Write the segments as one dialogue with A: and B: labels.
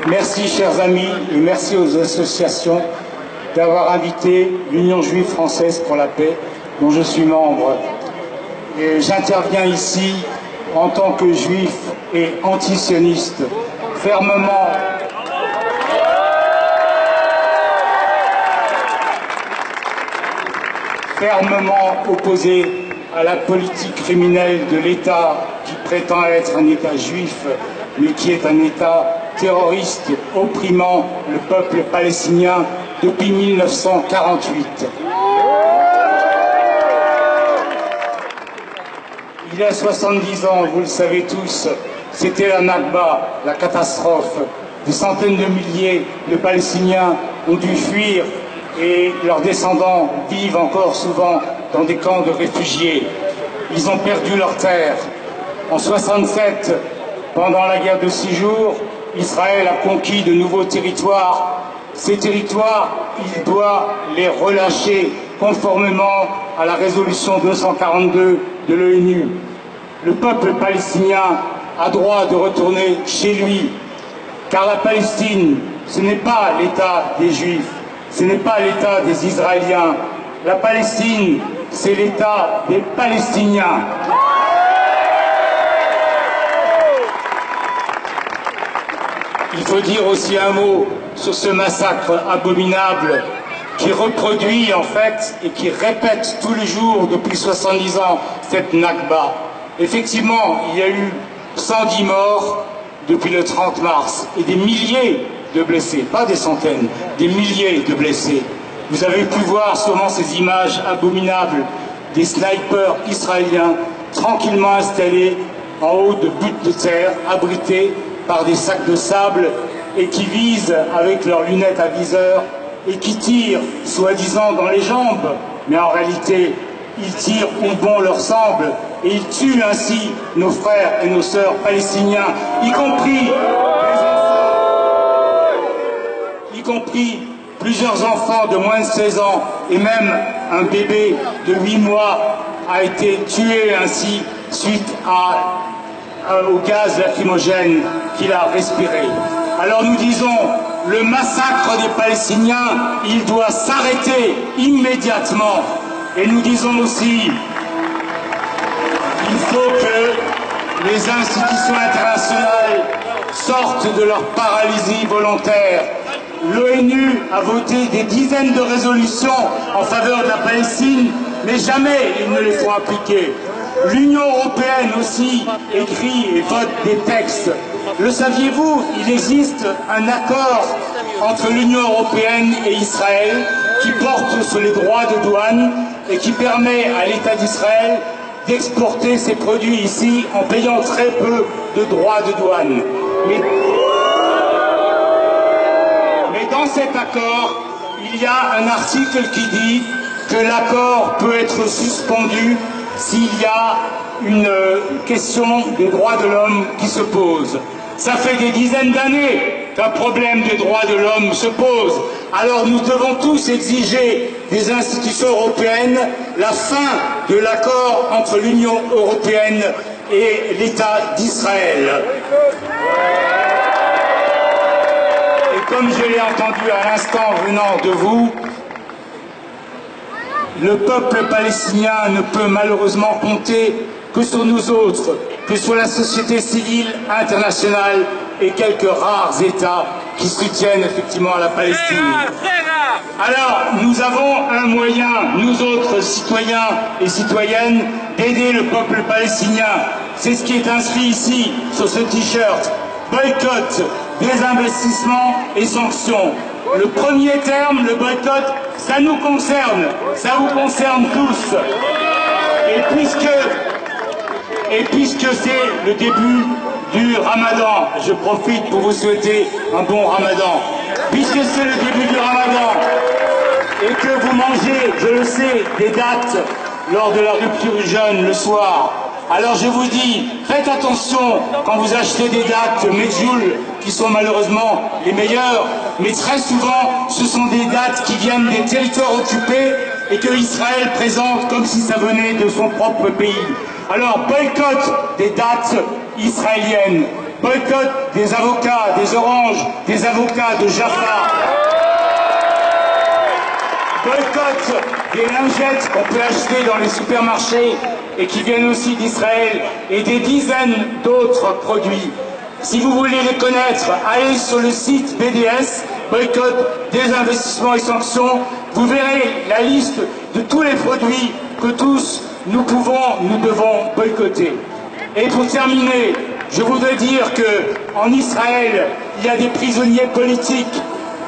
A: Merci, chers amis, et merci aux associations d'avoir invité l'Union juive française pour la paix, dont je suis membre. Et j'interviens ici en tant que juif et antisioniste, fermement opposé à la politique criminelle de l'État qui prétend être un État juif, mais qui est un État terroriste opprimant le peuple palestinien depuis 1948. Il y a 70 ans, vous le savez tous, c'était la Nakba, la catastrophe. Des centaines de milliers de Palestiniens ont dû fuir et leurs descendants vivent encore souvent dans des camps de réfugiés. Ils ont perdu leurs terres. En 67, pendant la guerre de 6 jours, Israël a conquis de nouveaux territoires. Ces territoires, il doit les relâcher conformément à la résolution 242 de l'ONU. Le peuple palestinien a droit de retourner chez lui, car la Palestine, ce n'est pas l'État des Juifs, ce n'est pas l'État des Israéliens. La Palestine, c'est l'État des Palestiniens. Il faut dire aussi un mot sur ce massacre abominable qui reproduit en fait et qui répète tous les jours depuis 70 ans cette Nakba. Effectivement, il y a eu 110 morts depuis le 30 mars et des milliers de blessés, pas des centaines, des milliers de blessés. Vous avez pu voir sûrement ces images abominables des snipers israéliens tranquillement installés en haut de buttes de terre, abrités par des sacs de sable et qui visent avec leurs lunettes à viseur et qui tirent soi-disant dans les jambes, mais en réalité ils tirent où bon leur semble et ils tuent ainsi nos frères et nos sœurs palestiniens, y compris plusieurs enfants de moins de 16 ans et même un bébé de 8 mois a été tué ainsi suite au gaz lacrymogène qu'il a respiré. Alors nous disons, le massacre des Palestiniens, il doit s'arrêter immédiatement. Et nous disons aussi, il faut que les institutions internationales sortent de leur paralysie volontaire. L'ONU a voté des dizaines de résolutions en faveur de la Palestine, mais jamais ils ne les font appliquer. L'Union européenne aussi écrit et vote des textes. Le saviez-vous, il existe un accord entre l'Union européenne et Israël qui porte sur les droits de douane et qui permet à l'État d'Israël d'exporter ses produits ici en payant très peu de droits de douane. Mais dans cet accord, il y a un article qui dit que l'accord peut être suspendu s'il y a une question des droits de l'homme qui se pose. Ça fait des dizaines d'années qu'un problème des droits de l'homme se pose. Alors nous devons tous exiger des institutions européennes la fin de l'accord entre l'Union européenne et l'État d'Israël. Et comme je l'ai entendu à l'instant venant de vous, le peuple palestinien ne peut malheureusement compter que sur nous autres, que sur la société civile internationale et quelques rares États qui soutiennent effectivement la Palestine. Alors, nous avons un moyen, nous autres citoyens et citoyennes, d'aider le peuple palestinien. C'est ce qui est inscrit ici, sur ce t-shirt. Boycott, désinvestissement et sanctions. Le premier terme, le boycott, ça nous concerne, ça vous concerne tous. Et puisque c'est le début du Ramadan, je profite pour vous souhaiter un bon Ramadan. Puisque c'est le début du Ramadan et que vous mangez, je le sais, des dattes lors de la rupture du jeûne le soir, alors je vous dis, faites attention quand vous achetez des dattes Medjool, qui sont malheureusement les meilleures, mais très souvent ce sont des dattes qui viennent des territoires occupés et que Israël présente comme si ça venait de son propre pays. Alors boycott des dattes israéliennes, boycott des avocats, des Orange, des avocats de Jaffa, boycott des lingettes qu'on peut acheter dans les supermarchés et qui viennent aussi d'Israël et des dizaines d'autres produits. Si vous voulez les connaître, allez sur le site BDS, boycott, désinvestissement et sanctions. Vous verrez la liste de tous les produits que tous nous devons boycotter. Et pour terminer, je voudrais dire qu'en Israël, il y a des prisonniers politiques.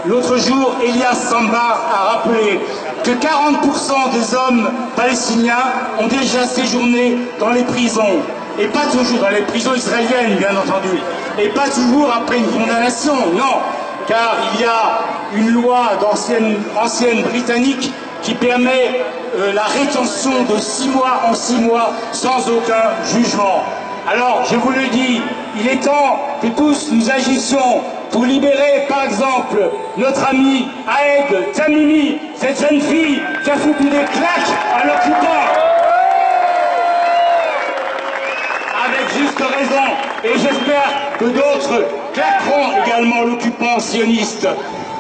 A: L'autre jour, Elias Sambar a rappelé que 40% des hommes palestiniens ont déjà séjourné dans les prisons. Et pas toujours dans les prisons israéliennes, bien entendu. Et pas toujours après une condamnation, non. Car il y a une loi ancienne britannique qui permet la rétention de 6 mois en 6 mois sans aucun jugement. Alors, je vous le dis, il est temps que tous nous agissions pour libérer, par exemple, notre amie Aed Tamimi, cette jeune fille qui a foutu des claques à l'occupant. Avec juste raison. Et j'espère que d'autres claqueront également l'occupant sioniste.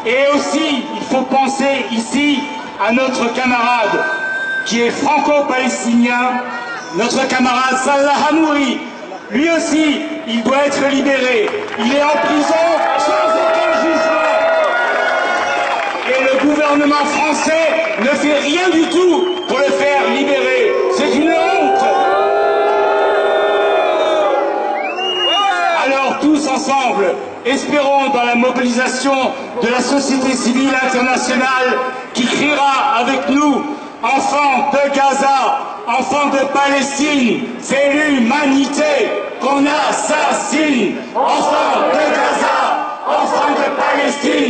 A: Et aussi, il faut penser ici à notre camarade qui est franco-palestinien, notre camarade Salah Hamouri. Lui aussi, il doit être libéré. Il est en prison sans aucun jugement. Et le gouvernement français ne fait rien du tout pour le faire libérer. C'est une honte. Alors tous ensemble, espérons dans la mobilisation de la société civile internationale qui criera avec nous « Enfants de Gaza, enfants de Palestine, c'est l'humanité qu'on assassine. Enfants de Gaza, enfants de Palestine,